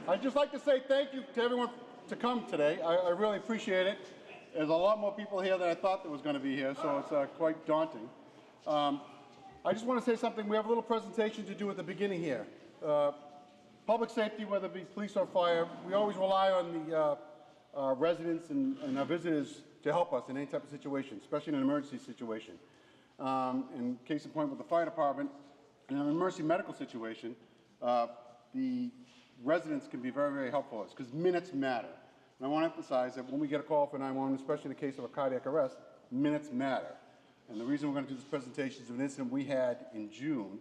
I'd just like to say thank you to everyone to come today. I really appreciate it. There's a lot more people here than I thought there was going to be here, so it's quite daunting. I just want to say something. We have a little presentation to do at the beginning here. Public safety, whether it be police or fire, we always rely on the residents and our visitors to help us in any type of situation, especially in an emergency situation. In case in point with the fire department, in an emergency medical situation, the residents can be very, very helpful to us because minutes matter. And I want to emphasize that when we get a call for 911, especially in the case of a cardiac arrest, minutes matter. And the reason we're going to do this presentation is an incident we had in June.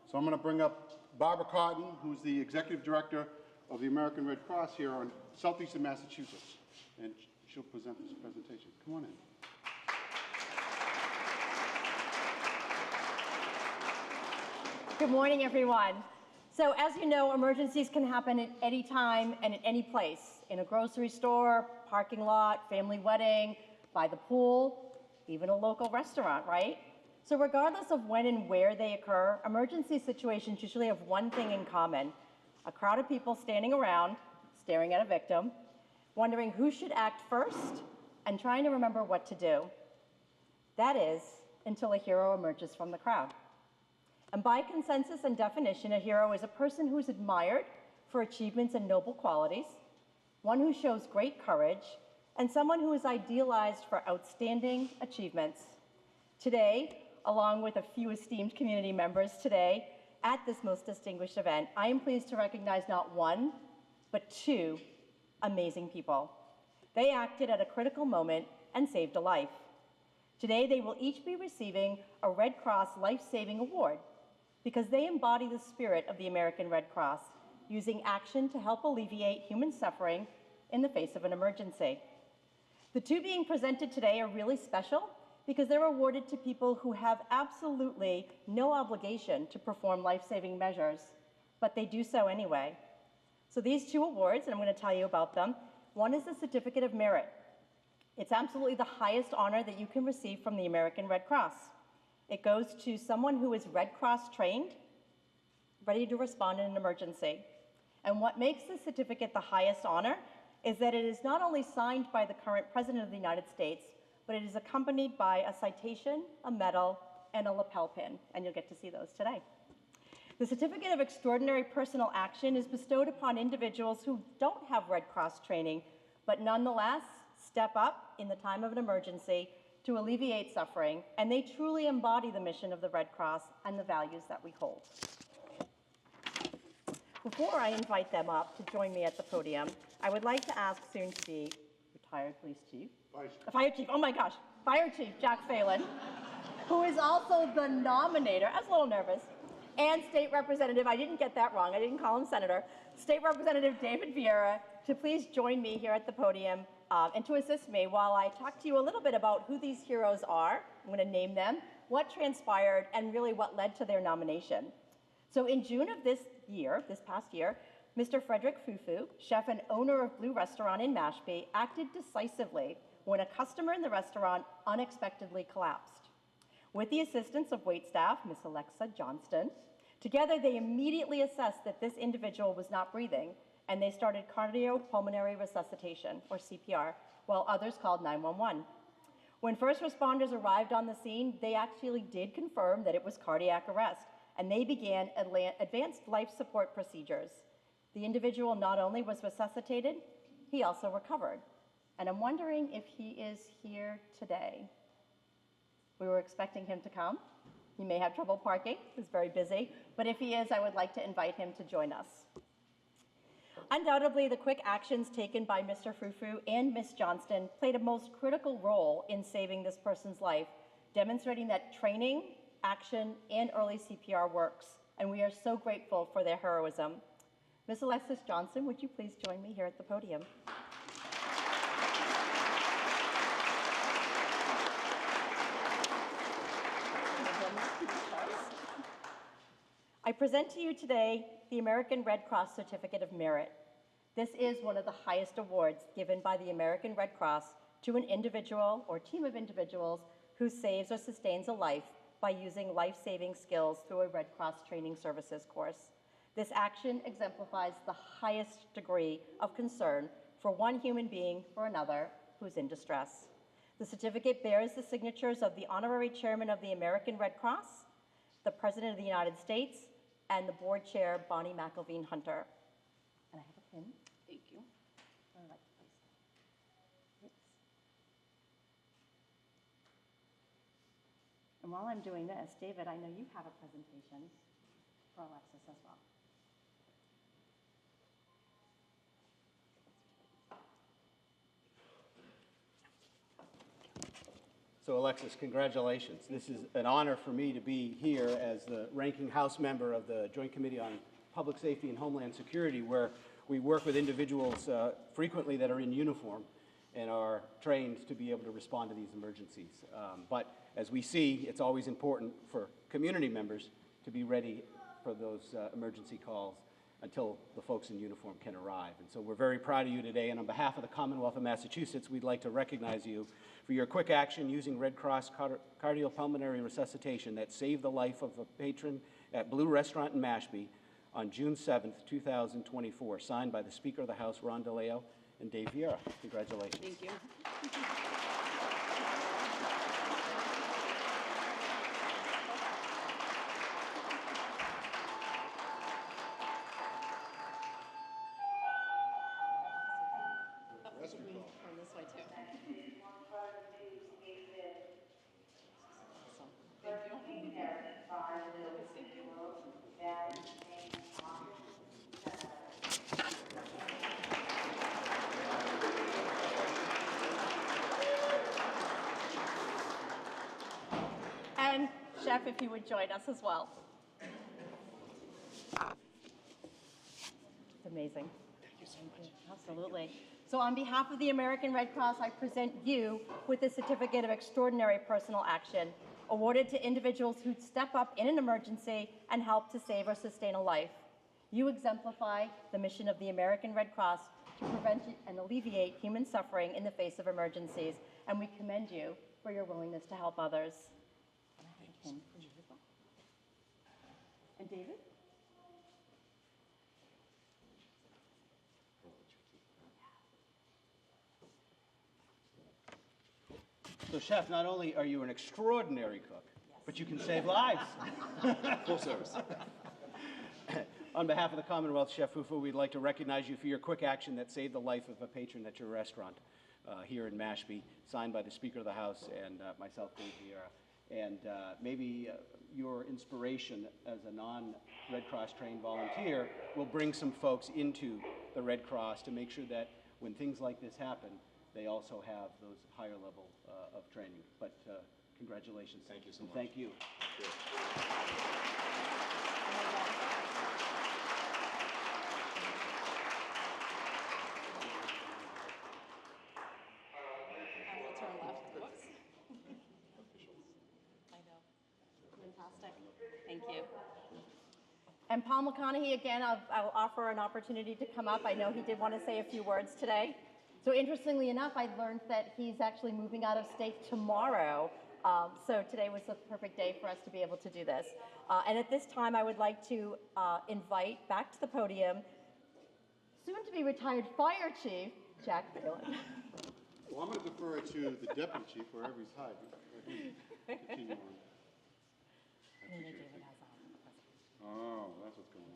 So I'm going to bring up Barbara Cotton, who's the Executive Director of the American Red Cross here in Southeastern Massachusetts. And she'll present this presentation. Come on in. Good morning, everyone. So as you know, emergencies can happen at any time and at any place, in a grocery store, parking lot, family wedding, by the pool, even a local restaurant, right? So regardless of when and where they occur, emergency situations usually have one thing in common: a crowd of people standing around, staring at a victim, wondering who should act first, and trying to remember what to do. That is, until a hero emerges from the crowd. And by consensus and definition, a hero is a person who is admired for achievements and noble qualities, one who shows great courage, and someone who is idealized for outstanding achievements. Today, along with a few esteemed community members today, at this most distinguished event, I am pleased to recognize not one, but two amazing people. They acted at a critical moment and saved a life. Today, they will each be receiving a Red Cross Life-Saving Award because they embody the spirit of the American Red Cross, using action to help alleviate human suffering in the face of an emergency. The two being presented today are really special because they're awarded to people who have absolutely no obligation to perform life-saving measures, but they do so anyway. So these two awards, and I'm going to tell you about them. One is the Certificate of Merit. It's absolutely the highest honor that you can receive from the American Red Cross. It goes to someone who is Red Cross trained, ready to respond in an emergency. And what makes this certificate the highest honor is that it is not only signed by the current President of the United States, but it is accompanied by a citation, a medal, and a lapel pin, and you'll get to see those today. The Certificate of Extraordinary Personal Action is bestowed upon individuals who don't have Red Cross training, but nonetheless step up in the time of an emergency to alleviate suffering, and they truly embody the mission of the Red Cross and the values that we hold. Before I invite them up to join me at the podium, I would like to ask soon-to-be retired police chief, Fire Chief, oh my gosh, Fire Chief Jack Phelan, who is also the nominator, I was a little nervous, and State Representative, I didn't get that wrong, I didn't call him Senator, State Representative David Vieira, to please join me here at the podium and to assist me while I talk to you a little bit about who these heroes are. I'm going to name them, what transpired, and really what led to their nomination. So in June of this past year, Mr. Frederick Fufu, chef and owner of Blue Restaurant in Mashpee, acted decisively when a customer in the restaurant unexpectedly collapsed. With the assistance of waitstaff, Miss Alexa Johnston, together they immediately assessed that this individual was not breathing, and they started cardiopulmonary resuscitation, or CPR, while others called 911. When first responders arrived on the scene, they actually did confirm that it was cardiac arrest, and they began advanced life support procedures. The individual not only was resuscitated, he also recovered. And I'm wondering if he is here today. We were expecting him to come. He may have trouble parking, he's very busy, but if he is, I would like to invite him to join us. Undoubtedly, the quick actions taken by Mr. Fufu and Ms. Johnston played a most critical role in saving this person's life, demonstrating that training, action, and early CPR works, and we are so grateful for their heroism. Ms. Alexis Johnson, would you please join me here at the podium? I present to you today the American Red Cross Certificate of Merit. This is one of the highest awards given by the American Red Cross to an individual or team of individuals who saves or sustains a life by using life-saving skills through a Red Cross training services course. This action exemplifies the highest degree of concern for one human being for another who's in distress. The certificate bears the signatures of the Honorary Chairman of the American Red Cross, the President of the United States, and the Board Chair, Bonnie McElveen Hunter. And I have a pin. Thank you. Where would I like to place it? Oops. And while I'm doing this, David, I know you have a presentation for Alexis as well. So Alexis, congratulations. This is an honor for me to be here as the ranking House member of the Joint Committee on Public Safety and Homeland Security, where we work with individuals frequently that are in uniform and are trained to be able to respond to these emergencies. But as we see, it's always important for community members to be ready for those emergency calls until the folks in uniform can arrive. And so we're very proud of you today, and on behalf of the Commonwealth of Massachusetts, we'd like to recognize you for your quick action using Red Cross cardiopulmonary resuscitation that saved the life of a patron at Blue Restaurant in Mashpee on June 7th, 2024, signed by the Speaker of the House, Ron DeLeo, and Dave Vieira. Congratulations. Thank you. On this way too. And Chef, if you would join us as well. It's amazing. Thank you so much. Absolutely. So on behalf of the American Red Cross, I present you with the Certificate of Extraordinary Personal Action, awarded to individuals who step up in an emergency and help to save or sustain a life. You exemplify the mission of the American Red Cross to prevent and alleviate human suffering in the face of emergencies, and we commend you for your willingness to help others. And I have a pin for you as well. And David? So Chef, not only are you an extraordinary cook, but you can save lives. Full service. On behalf of the Commonwealth, Chef Fufu, we'd like to recognize you for your quick action that saved the life of a patron at your restaurant here in Mashpee, signed by the Speaker of the House and myself, Dave Vieira. And maybe your inspiration as a non-Red Cross trained volunteer will bring some folks into the Red Cross to make sure that when things like this happen, they also have those higher level of training. But congratulations. Thank you so and much. Thank you. And we'll turn left. Whoops. I know. Fantastic. Thank you. And Paul McConaughey, again, I'll offer an opportunity to come up. I know he did want to say a few words today. So interestingly enough, I learned that he's actually moving out of state tomorrow. So today was the perfect day for us to be able to do this. And at this time, I would like to invite back to the podium soon to be retired Fire Chief, Jack Phelan. Well, I'm going to defer it to the deputy chief wherever he's hiding. Continue on. Oh, that's what's going on.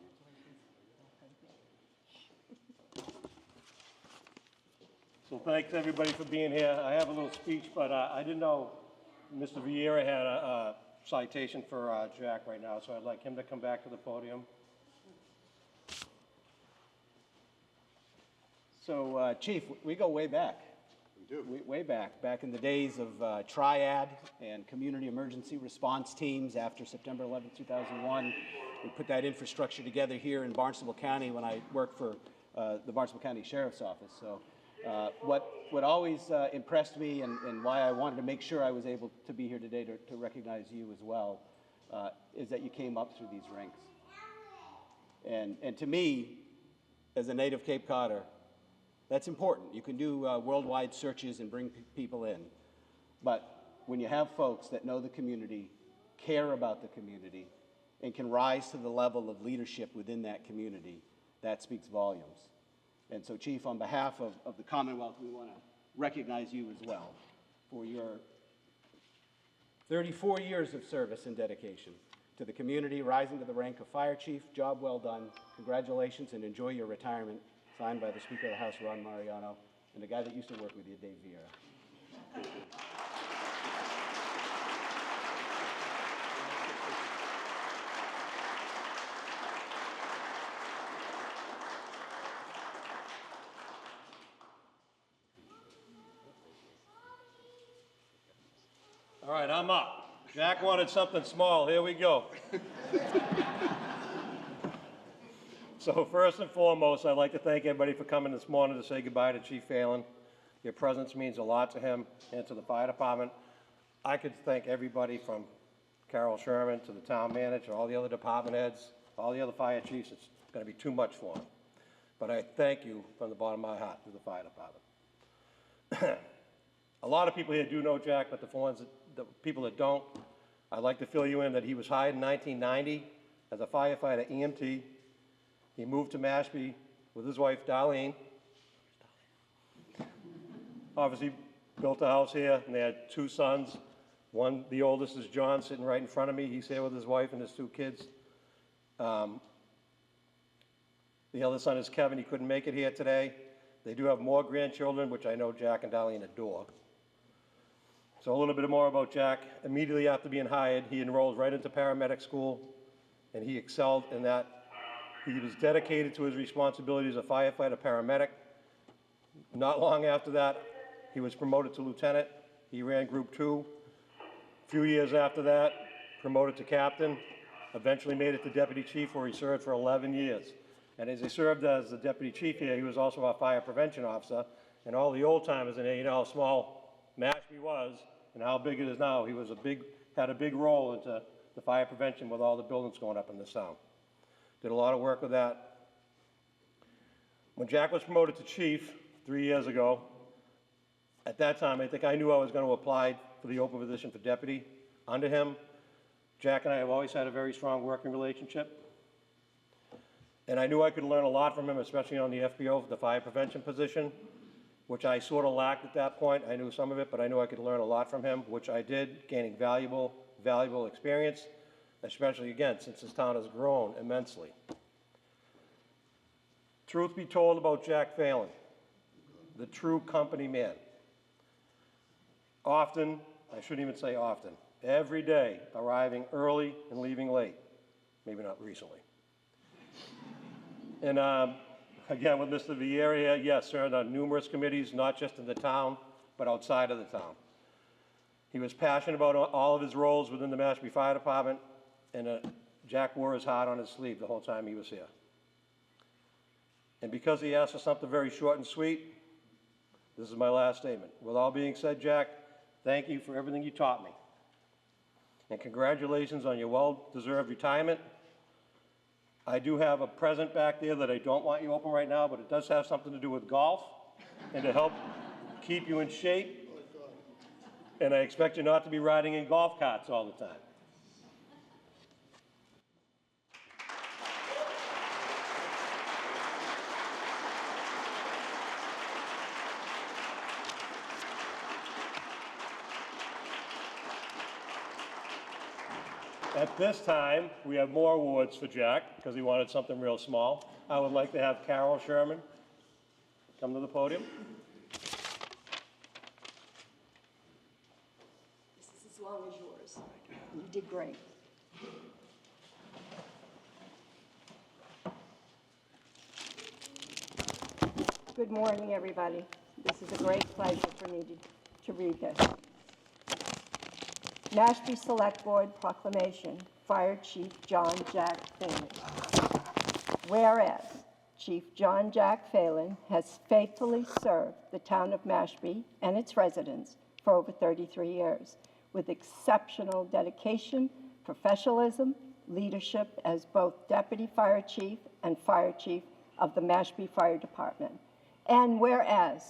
So thanks, everybody, for being here. I have a little speech, but I didn't know Mr. Vieira had a citation for Jack right now, so I'd like him to come back to the podium. So, Chief, we go way back. We do. Way back in the days of Triad and community emergency response teams after September 11, 2001. We put that infrastructure together here in Barnstable County when I worked for the Barnstable County Sheriff's Office. So what always impressed me and why I wanted to make sure I was able to be here today to recognize you as well is that you came up through these ranks. And to me, as a native Cape Codder, that's important. You can do worldwide searches and bring people in. But when you have folks that know the community, care about the community, and can rise to the level of leadership within that community, that speaks volumes. And so, Chief, on behalf of the Commonwealth, we want to recognize you as well for your 34 years of service and dedication to the community, rising to the rank of Fire Chief. Job well done. Congratulations, and enjoy your retirement. Signed by the Speaker of the House, Ron Mariano, and the guy that used to work with you, Dave Vieira. All right, I'm up. Jack wanted something small. Here we go. So first and foremost, I'd like to thank everybody for coming this morning to say goodbye to Chief Phelan. Your presence means a lot to him and to the fire department. I could thank everybody from Carol Sherman to the town manager, all the other department heads, all the other fire chiefs. It's going to be too much for them. But I thank you from the bottom of my heart to the fire department. A lot of people here do know Jack, but for the people that don't, I'd like to fill you in that he was hired in 1990 as a firefighter EMT. He moved to Mashpee with his wife, Darlene. Obviously, built a house here, and they had 2 sons. One, the oldest is John, sitting right in front of me. He's here with his wife and his 2 kids. The other son is Kevin. He couldn't make it here today. They do have more grandchildren, which I know Jack and Darlene adore. So a little bit more about Jack. Immediately after being hired, he enrolled right into paramedic school, and he excelled in that. He was dedicated to his responsibilities as a firefighter paramedic. Not long after that, he was promoted to lieutenant. He ran Group 2. A few years after that, promoted to captain. Eventually made it to deputy chief, where he served for 11 years. And as he served as the deputy chief here, he was also our fire prevention officer. And all the old timers, and you know how small Mashpee was and how big it is now, he was had a big role into the fire prevention with all the buildings going up in this town. Did a lot of work with that. When Jack was promoted to chief 3 years ago, at that time, I think I knew I was going to apply for the open position for deputy under him. Jack and I have always had a very strong working relationship. And I knew I could learn a lot from him, especially on the FPO, the fire prevention position, which I sort of lacked at that point. I knew some of it, but I knew I could learn a lot from him, which I did, gaining valuable experience, especially, again, since this town has grown immensely. Truth be told about Jack Phelan, the true company man. Often, I shouldn't even say often, every day arriving early and leaving late. Maybe not recently. And again, with Mr. Vieira here, yes, served on numerous committees, not just in the town, but outside of the town. He was passionate about all of his roles within the Mashpee Fire Department, and Jack wore his heart on his sleeve the whole time he was here. And because he asked for something very short and sweet, this is my last statement. With all being said, Jack, thank you for everything you taught me. And congratulations on your well-deserved retirement. I do have a present back there that I don't want you open right now, but it does have something to do with golf and to help keep you in shape. And I expect you not to be riding in golf carts all the time. At this time, we have more awards for Jack, because he wanted something real small. I would like to have Carol Sherman come to the podium. This is as long as yours. You did great. Good morning, everybody. This is a great pleasure for me to read this. Mashpee Select Board Proclamation, Fire Chief John Jack Phelan. Whereas Chief John Jack Phelan has faithfully served the town of Mashpee and its residents for over 33 years with exceptional dedication, professionalism, leadership as both Deputy Fire Chief and Fire Chief of the Mashpee Fire Department. And whereas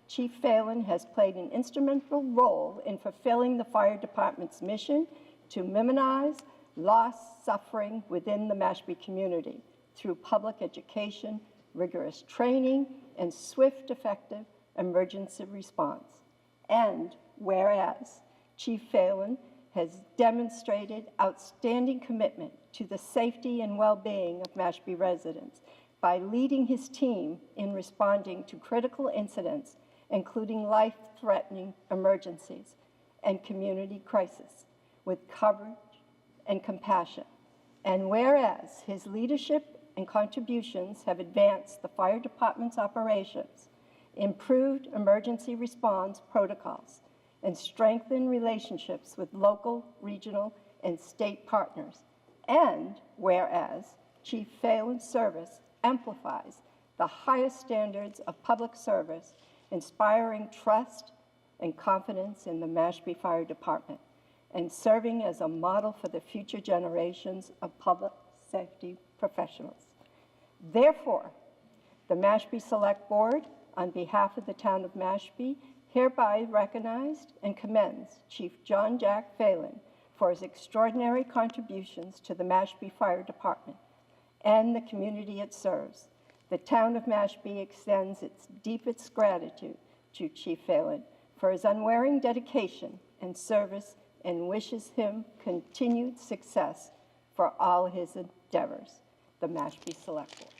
Chief Phelan has played an instrumental role in fulfilling the fire department's mission to minimize loss, suffering within the Mashpee community through public education, rigorous training, and swift, effective emergency response. And whereas Chief Phelan has demonstrated outstanding commitment to the safety and well-being of Mashpee residents by leading his team in responding to critical incidents, including life-threatening emergencies and community crisis, with courage and compassion. And whereas his leadership and contributions have advanced the fire department's operations, improved emergency response protocols, and strengthened relationships with local, regional, and state partners. And whereas Chief Phelan's service amplifies the highest standards of public service, inspiring trust and confidence in the Mashpee Fire Department, and serving as a model for the future generations of public safety professionals. Therefore, the Mashpee Select Board, on behalf of the town of Mashpee, hereby recognized and commends Chief John Jack Phelan for his extraordinary contributions to the Mashpee Fire Department and the community it serves. The town of Mashpee extends its deepest gratitude to Chief Phelan for his unwavering dedication and service and wishes him continued success for all his endeavors. The Mashpee Select Board.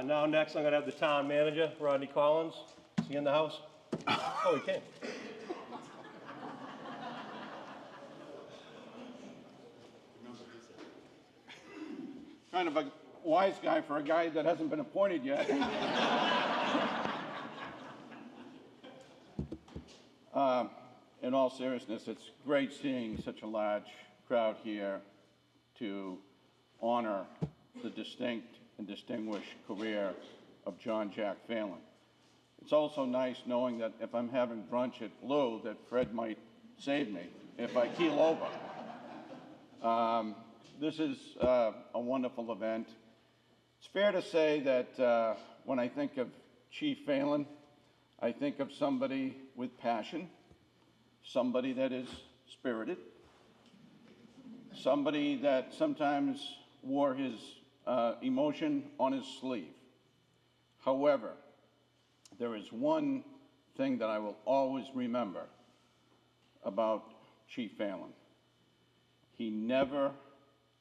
Now next, I'm gonna have the town manager, Rodney Collins. Is he in the house? Oh, he came. Kind of a wise guy for a guy that hasn't been appointed yet. In all seriousness, it's great seeing such a large crowd here to honor the distinct and distinguished career of John Jack Phelan. It's also nice knowing that if I'm having brunch at Blue, that Fred might save me if I keel over. This is a wonderful event. It's fair to say that when I think of Chief Phelan, I think of somebody with passion, somebody that is spirited, somebody that sometimes wore his emotion on his sleeve. However, there is one thing that I will always remember about Chief Phelan. He never,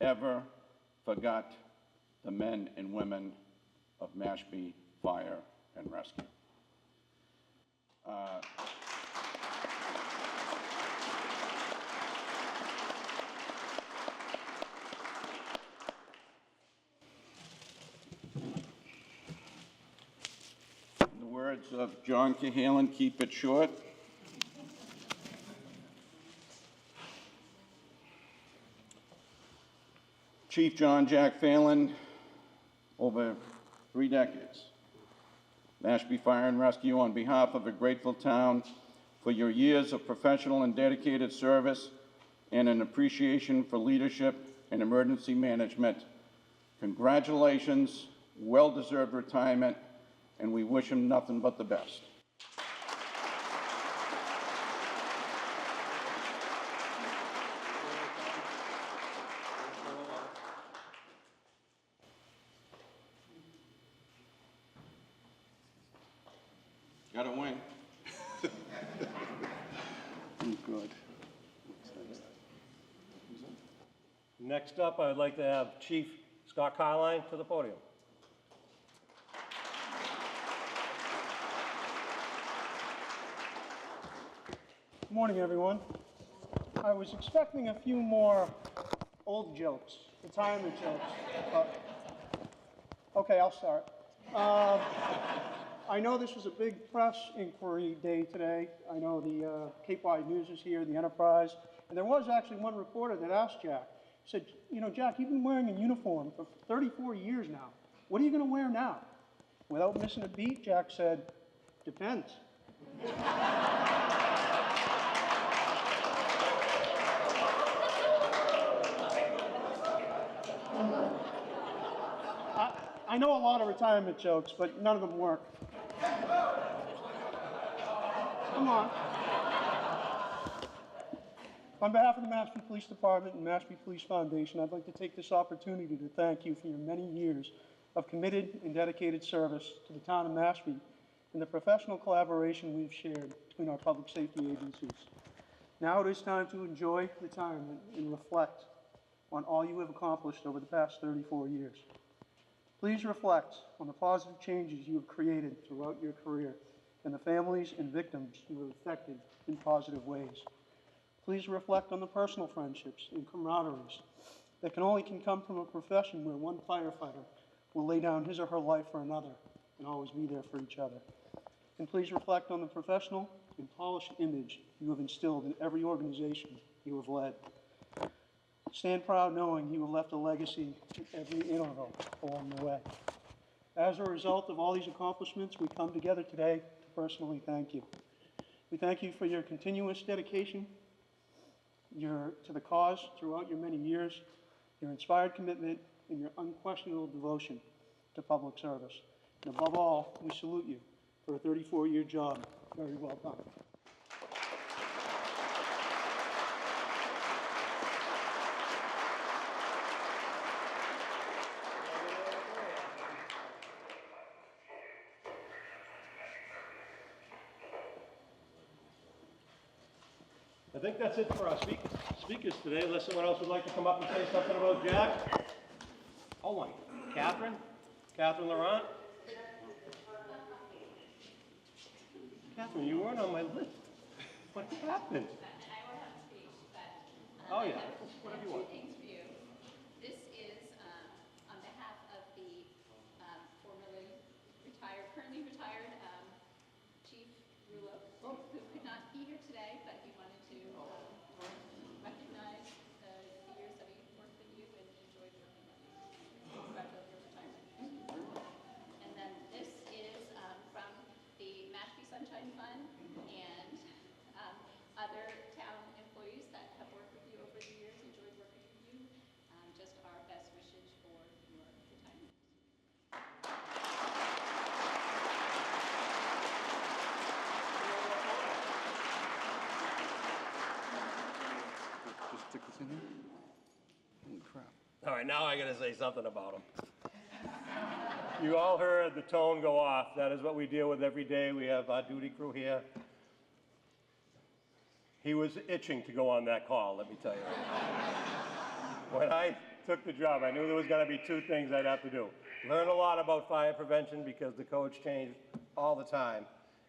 ever forgot the men and women of Mashpee Fire and Rescue. In the words of John Cahalan, keep it short. Chief John Jack Phelan, over 3 decades. Mashpee Fire and Rescue, on behalf of a grateful town for your years of professional and dedicated service and an appreciation for leadership and emergency management. Congratulations, well-deserved retirement, and we wish him nothing but the best. Got a win. Good. Next up, I'd like to have Chief Scott Carline to the podium. Good morning, everyone. I was expecting a few more old jokes, retirement jokes. But okay, I'll start. I know this was a big press inquiry day today. I know the Cape Wide News is here, the Enterprise, and there was actually one reporter that asked Jack, said, you know, Jack, you've been wearing a uniform for 34 years now. What are you going to wear now? Without missing a beat, Jack said, depends. I know a lot of retirement jokes, but none of them work. Come on. On behalf of the Mashpee Police Department and Mashpee Police Foundation, I'd like to take this opportunity to thank you for your many years of committed and dedicated service to the town of Mashpee and the professional collaboration we've shared between our public safety agencies. Now it is time to enjoy retirement and reflect on all you have accomplished over the past 34 years. Please reflect on the positive changes you have created throughout your career and the families and victims you have affected in positive ways. Please reflect on the personal friendships and camaraderies that can come from a profession where one firefighter will lay down his or her life for another and always be there for each other. And please reflect on the professional and polished image you have instilled in every organization you have led. Stand proud knowing you have left a legacy in every interval along the way. As a result of all these accomplishments, we come together today to personally thank you. We thank you for your continuous dedication to the cause throughout your many years, your inspired commitment, and your unquestionable devotion to public service. And above all, we salute you for a 34-year job. Very well done. I think that's it for our speakers today, unless someone else would like to come up and say something about Jack. Oh my, Catherine Laurent? Catherine, you weren't on my list. What happened? I will have speech, but Oh yeah, I have whatever you two want. things for you. This is on behalf of the formerly retired, currently retired Chief Rulo, who could not be here today, but he wanted to recognize the years that he worked with you and enjoyed working with you. Congratulate your retirement. And then this is from the Mashpee Sunshine Fund and other town employees that have worked with you over the years, enjoyed working with you. Just our best wishes for your retirement. Just stick this in there? Holy crap. All right, now I gotta say something about him. You all heard the tone go off. That is what we deal with every day. We have our duty crew here. He was itching to go on that call, let me tell you. When I took the job, I knew there was gonna be two things I'd have to do. Learn a lot about fire prevention because the codes change all the time.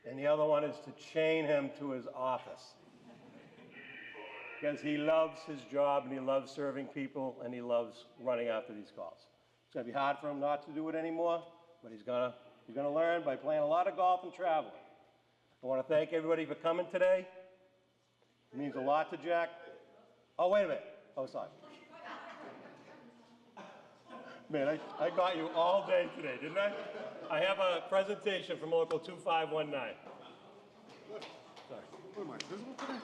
And the other one is to chain him to his office. Because he loves his job and he loves serving people and he loves running after these calls. It's gonna be hard for him not to do it anymore, but he's gonna learn by playing a lot of golf and traveling. I wanna thank everybody for coming today. It means a lot to Jack. Oh, wait a minute. Oh, sorry. Man, I got you all day today, didn't I? I have a presentation from Local 2519. Sorry. What am I, visible today?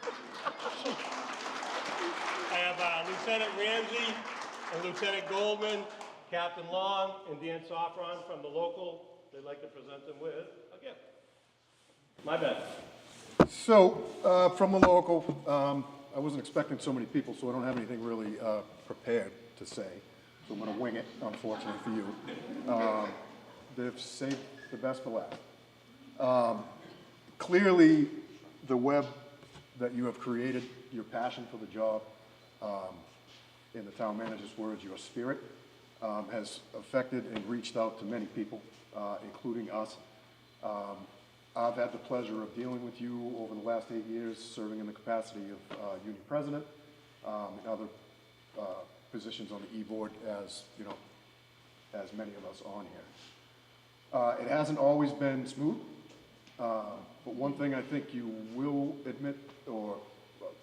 I have Lieutenant Ramsey and Lieutenant Goldman, Captain Long, and Dan Sofron from the local. They'd like to present them with a gift. My bad. So, from the local, I wasn't expecting so many people, so I don't have anything really prepared to say. So I'm going to wing it, unfortunately for you. They've saved the best for last. Clearly, the web that you have created, your passion for the job, in the town manager's words, your spirit, has affected and reached out to many people, including us. I've had the pleasure of dealing with you over the last 8 years, serving in the capacity of union president and other positions on the E-board, as you know, as many of us on here. It hasn't always been smooth, but one thing I think you will admit or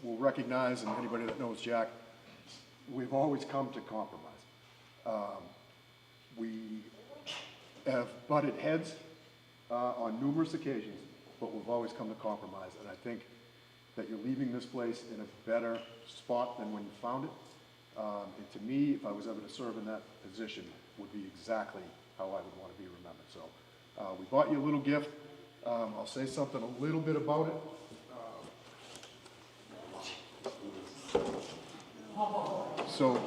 will recognize, and anybody that knows Jack, we've always come to compromise. We have butted heads on numerous occasions, but we've always come to compromise, and I think that you're leaving this place in a better spot than when you found it. And to me, if I was ever to serve in that position, would be exactly how I would want to be remembered. So we bought you a little gift. I'll say something a little bit about it. So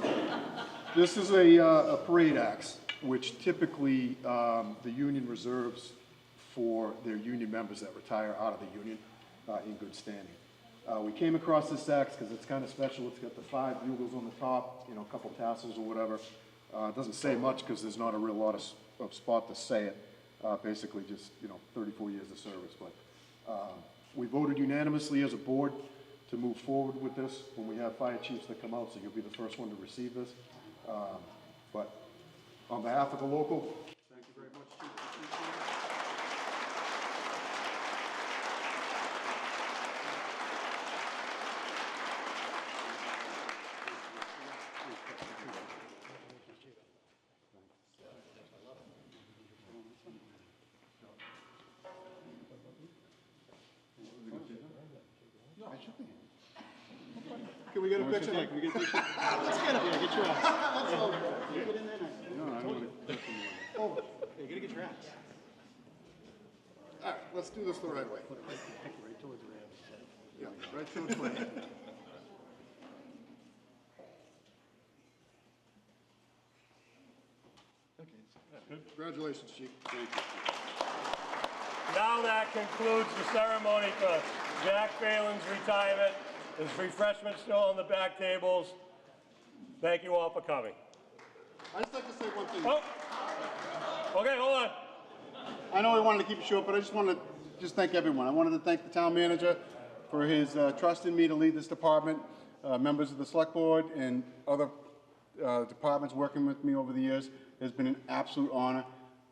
this is a parade axe, which typically the union reserves for their union members that retire out of the union in good standing. We came across this axe because it's kind of special. It's got the 5 bugles on the top, you know, a couple tassels or whatever. It doesn't say much because there's not a real lot of spot to say it. Basically just, you know, 34 years of service. But we voted unanimously as a board to move forward with this when we have fire chiefs that come out, so you'll be the first one to receive this. But on behalf of the local, thank you very much, Chief. Appreciate it. Can we get a picture? Like, can we get a picture? Let's get up here, get your ass. Let's go. Get in there now. No, I don't want to. Over. You gotta get your ass. All right, let's do this the right way. Right towards the rail. Yeah, right to the plate. Congratulations, Chief. Thank you. Now that concludes the ceremony for Jack Phelan's retirement. There's refreshments still on the back tables. Thank you all for coming. I'd just like to say one thing. Oh, okay, hold on. I know we wanted to keep it short, but I just wanted to thank everyone. I wanted to thank the town manager for his trust in me to lead this department, members of the select board and other departments working with me over the years. It has been an absolute honor.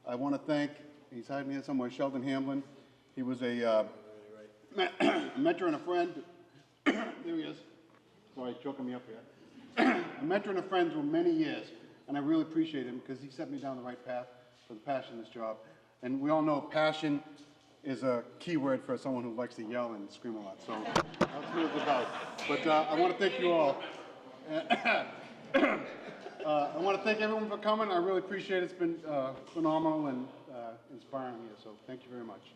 I want to thank, he's hiding here somewhere, Sheldon Hamlin. He was a mentor and a friend. There he is. Sorry, choking me up here. A mentor and a friend for many years, and I really appreciate him because he set me down the right path for the passion of this job. And we all know passion is a key word for someone who likes to yell and scream a lot. So that's what it's about. But I want to thank you all. I want to thank everyone for coming. I really appreciate it. It's been phenomenal and inspiring here. So thank you very much.